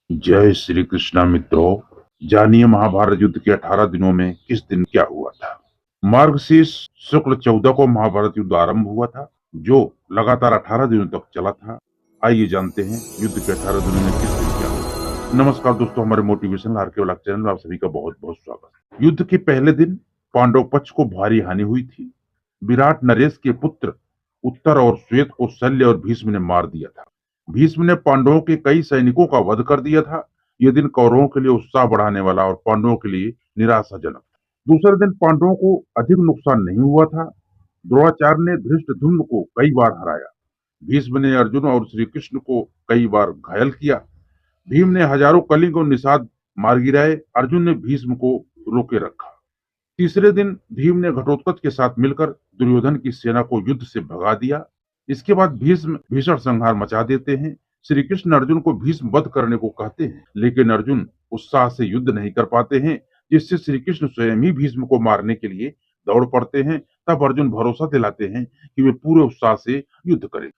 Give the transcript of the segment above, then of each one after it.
जय श्री कृष्णा मित्रों। जानिए महाभारत युद्ध के 18 दिनों में किस दिन क्या हुआ था। मार्गशीर्ष शुक्ल 14 को महाभारत युद्ध आरंभ हुआ था, जो लगातार 18 दिनों तक चला था। आइए जानते हैं युद्ध के 18 दिनों में किस दिन क्या हुआ। नमस्कार दोस्तों, हमारे मोटिवेशनल आरके व्लॉग चैनल में आप सभी का बहुत बहुत स्वागत। युद्ध के पहले दिन पांडव पक्ष को भारी हानि हुई थी। विराट नरेश के पुत्र उत्तर और श्वेत को शल्य और भीष्म ने मार दिया था। भीष्म ने पांडवों के कई सैनिकों का वध कर दिया था। यह दिन कौरवों के लिए उत्साह बढ़ाने वाला और पांडवों के लिए निराशाजनक। दूसरे दिन पांडवों को अधिक नुकसान नहीं हुआ था। द्रोणाचार्य ने धृष्टद्युम्न को कई बार हराया। भीष्म ने अर्जुन और श्री कृष्ण को कई बार घायल किया। भीम ने हजारों कलिंग और निषाद मार गिराए। अर्जुन ने भीष्म को रोके रखा। तीसरे दिन भीम ने घटोत्कच के साथ मिलकर दुर्योधन की सेना को युद्ध से भगा दिया। इसके बाद भीष्म भीषण संहार मचा देते हैं। श्री कृष्ण अर्जुन को भीष्म वध करने को कहते हैं, लेकिन अर्जुन उत्साह से युद्ध नहीं कर पाते हैं, जिससे श्री कृष्ण स्वयं ही भीष्म को मारने के लिए दौड़ पड़ते हैं। तब अर्जुन भरोसा दिलाते हैं कि वे पूरे उत्साह से युद्ध करें।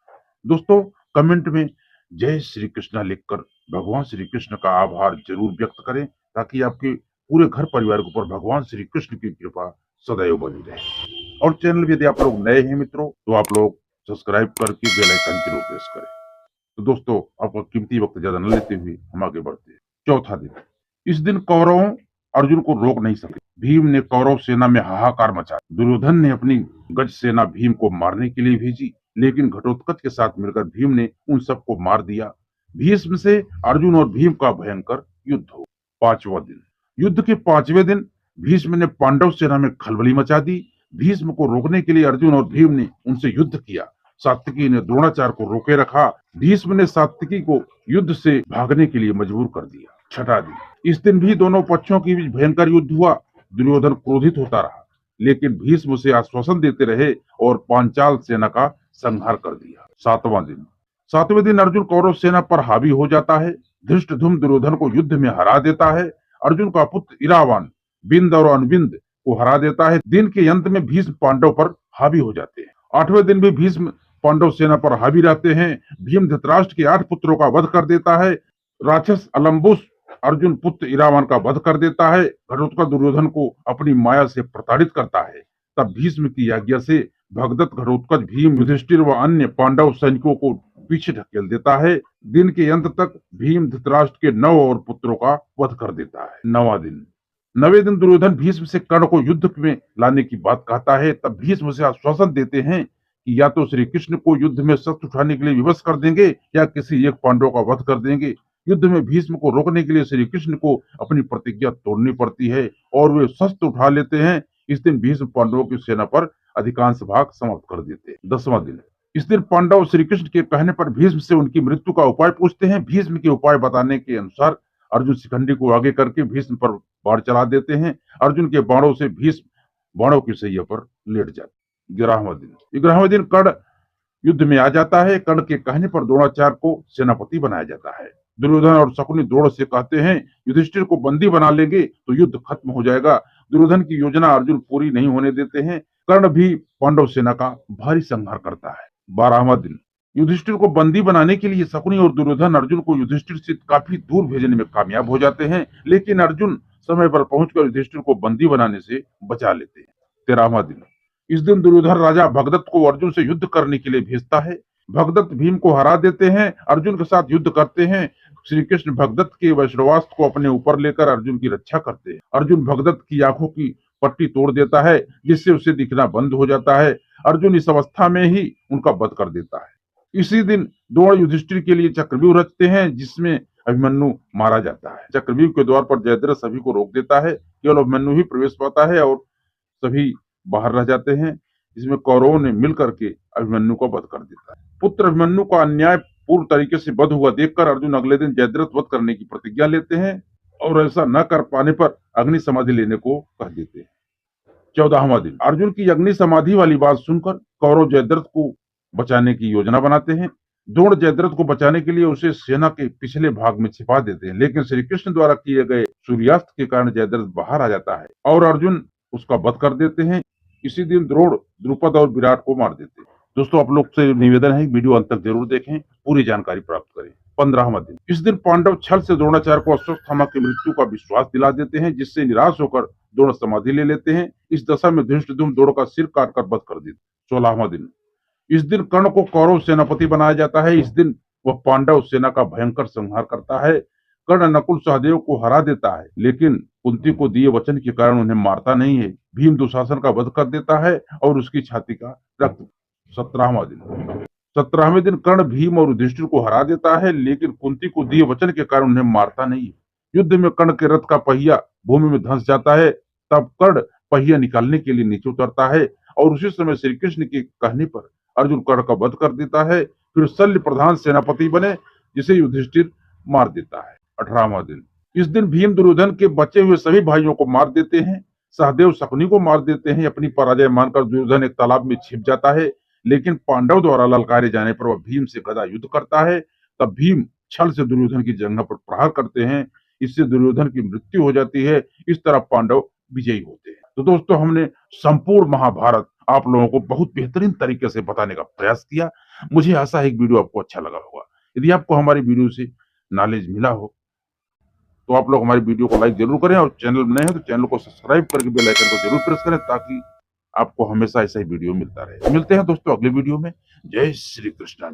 दोस्तों, कमेंट में जय श्री कृष्णा लिखकर भगवान श्री कृष्ण का आभार जरूर व्यक्त करें, ताकि आपके पूरे घर परिवार के ऊपर भगवान श्री कृष्ण की कृपा सदैव बनी रहे। और चैनल में यदि आप लोग नए हैं मित्रों, तो आप लोग सब्सक्राइब करके बेल आइकन जरूर प्रेस करें। तो दोस्तों, आपका कीमती वक्त ज्यादा न लेते हुए हम आगे बढ़ते हैं। चौथा दिन। इस दिन कौरवों अर्जुन को रोक नहीं सके। भीम ने कौरव सेना में हाहाकार मचा। दुर्योधन ने अपनी गज सेना भीम को मारने के लिए भेजी, लेकिन घटोत्कच के साथ मिलकर भीम ने उन सबको मार दिया। भीष्म से अर्जुन और भीम का भयंकर युद्ध हो। पांचवा दिन। युद्ध के पांचवें दिन भीष्म ने पांडव सेना में खलबली मचा दी। भीष्म को रोकने के लिए अर्जुन और भीम ने उनसे युद्ध किया। सात्विकी ने द्रोणाचार्य को रोके रखा। भीष्म ने सात्विकी को युद्ध से भागने के लिए मजबूर कर दिया। छठा दिन। इस दिन भी दोनों पक्षों के बीच भयंकर युद्ध हुआ। दुर्योधन क्रोधित होता रहा, लेकिन भीष्म उसे आश्वासन देते रहे और पांचाल सेना का संहार कर दिया। सातवां दिन। सातवें दिन अर्जुन कौरव सेना पर हावी हो जाता है। धृष्टद्युम्न दुर्योधन को युद्ध में हरा देता है। अर्जुन का पुत्र इरावान बिंद और अनुबिंद को हरा देता है। दिन के अंत में भीष्म पांडव पर हावी हो जाते हैं। आठवें दिन भी भीष्म पांडव सेना पर हावी रहते हैं। भीम धृतराष्ट्र के 8 पुत्रों का वध कर देता है। राक्षस अलम्बुस अर्जुन पुत्र इरावान का वध कर देता है। घटोत्कच दुर्योधन को अपनी माया से प्रताड़ित करता है। तब भीष्म की आज्ञा से भगदत्त घटोत्कच भीम युधिष्ठिर व अन्य पांडव सैनिकों को पीछे ढकेल देता है। दिन के अंत तक भीम धृतराष्ट्र के 9 और पुत्रों का वध कर देता है। नवां दिन। नवे दिन दुर्योधन भीष्म से कर्ण को युद्ध में लाने की बात कहता है। तब भीष्म से आश्वासन देते हैं कि या तो श्री कृष्ण को युद्ध में शस्त्र उठाने के लिए विवश कर देंगे, या किसी एक पांडव का वध कर देंगे। युद्ध में भीष्म को रोकने के लिए श्री कृष्ण को अपनी प्रतिज्ञा तोड़नी पड़ती है और वे शस्त्र उठा लेते हैं। इस दिन भीष्म पांडवों की सेना पर अधिकांश भाग समाप्त कर देते हैं। 10वां दिन। इस दिन पांडव श्री कृष्ण के कहने पर भीष्म से उनकी मृत्यु का उपाय पूछते हैं। भीष्म के उपाय बताने के अनुसार अर्जुन शिखंडी को आगे करके भीष्म पर बाण चला देते हैं। अर्जुन के बाणों से भीष्म बाणों की सैया पर लेट जाते। 11वां दिन। 11वें दिन कर्ण युद्ध में आ जाता है। कर्ण के कहने पर द्रोणाचार्य को सेनापति बनाया जाता है। दुर्योधन और शकुनी द्रोण से कहते हैं, युधिष्ठिर को बंदी बना लेंगे तो युद्ध खत्म हो जाएगा। दुर्योधन की योजना अर्जुन पूरी नहीं होने देते हैं। कर्ण भी पांडव सेना का भारी संहार करता है। 12वां दिन। युधिष्ठिर को बंदी बनाने के लिए शकुनी और दुर्योधन अर्जुन को युधिष्ठिर से काफी दूर भेजने में कामयाब हो जाते हैं, लेकिन अर्जुन समय पर पहुंचकर युधिष्ठिर को बंदी बनाने से बचा लेते हैं। 13वां दिन। इस दिन दुर्योधन राजा भगदत्त को अर्जुन से युद्ध करने के लिए भेजता है। भगदत्त भीम को हरा देते हैं, अर्जुन के साथ युद्ध करते हैं। श्री कृष्ण भगदत्त के वज्रवास्त्र को अपने ऊपर लेकर अर्जुन की रक्षा करते हैं। अर्जुन भगदत्त की आंखों की पट्टी तोड़ देता है, जिससे उसे दिखना बंद हो जाता है। अर्जुन इस अवस्था में ही उनका वध कर देता है। इसी दिन द्रोण युधिष्ठिर के लिए चक्रव्यूह रचते हैं, जिसमें अभिमन्यु मारा जाता है। चक्रव्यूह के द्वार पर जयद्रथ सभी को रोक देता है। केवल अभिमन्यु ही प्रवेश पाता है और सभी बाहर रह जाते हैं। इसमें कौरवों ने मिलकर के अभिमन्यु को वध कर देता है। पुत्र अभिमन्यु का अन्याय पूर्ण तरीके से वध हुआ देखकर अर्जुन अगले दिन जयद्रथ वध करने की प्रतिज्ञा लेते हैं और ऐसा न कर पाने पर अग्नि समाधि लेने को कह देते हैं। 14वां दिन। अर्जुन की अग्नि समाधि वाली बात सुनकर कौरव जयद्रथ को बचाने की योजना बनाते हैं। द्रोण जयद्रथ को बचाने के लिए उसे सेना के पिछले भाग में छिपा देते हैं, लेकिन श्री कृष्ण द्वारा किए गए सूर्यास्त के कारण जयद्रथ बाहर आ जाता है और अर्जुन उसका वध कर देते हैं। इसी दिन द्रोण द्रुपद और विराट को मार देते हैं। दोस्तों आप लोग से निवेदन है, वीडियो अंत तक जरूर देखें, पूरी जानकारी प्राप्त करें। 15वां दिन। इस दिन पांडव छल से द्रोणाचार्य को अश्वत्थामा की मृत्यु का विश्वास दिला देते हैं, जिससे निराश होकर द्रोण समाधि ले लेते हैं। इस दशा में धृष्टद्युम्न द्रोण का सिर काटकर वध कर देते। 16वां दिन। इस दिन कर्ण को कौरव सेनापति बनाया जाता है। इस दिन वह पांडव सेना का भयंकर संहार करता है। कर्ण नकुल सहदेव को हरा देता है, लेकिन कुंती को दिए वचन के कारण उन्हें मारता नहीं है। भीम दुशासन का वध कर देता है और उसकी छाती का रक्त। 17वां दिन। 17वें दिन कर्ण भीम और युधिष्ठिर को हरा देता है, लेकिन कुंती को दिए वचन के कारण उन्हें मारता नहीं है। युद्ध में कर्ण के रथ का पहिया भूमि में धंस जाता है। तब कर्ण पहिया निकालने के लिए नीचे उतरता है और उसी समय श्री कृष्ण के कहने पर अर्जुन कर्ण का वध कर देता है। फिर शल्य प्रधान सेनापति बने, जिसे युधिष्ठिर मार देता है। 18वां दिन। इस दिन भीम दुर्योधन के बचे हुए सभी भाइयों को मार देते हैं। सहदेव शकुनी को मार देते हैं। अपनी पराजय मानकर दुर्योधन एक तालाब में छिप जाता है, लेकिन पांडव द्वारा ललकारे जाने पर वह भीम से गदा युद्ध करता है। तब भीम छल से दुर्योधन की जंघा पर प्रहार करते हैं। इससे दुर्योधन की मृत्यु हो जाती है। इस तरह पांडव विजयी होते हैं। तो दोस्तों हमने संपूर्ण महाभारत आप लोगों को बहुत बेहतरीन तरीके से बताने का प्रयास किया। मुझे आशा है कि वीडियो आपको अच्छा लगा होगा। यदि आपको हमारी वीडियो से नॉलेज मिला हो तो आप लोग हमारी वीडियो को लाइक जरूर करें और चैनल नए हैं तो चैनल को सब्सक्राइब करके बेल आइकन को जरूर प्रेस करें, ताकि आपको हमेशा ऐसा ही वीडियो मिलता रहे। मिलते हैं दोस्तों अगले वीडियो में। जय श्री कृष्ण।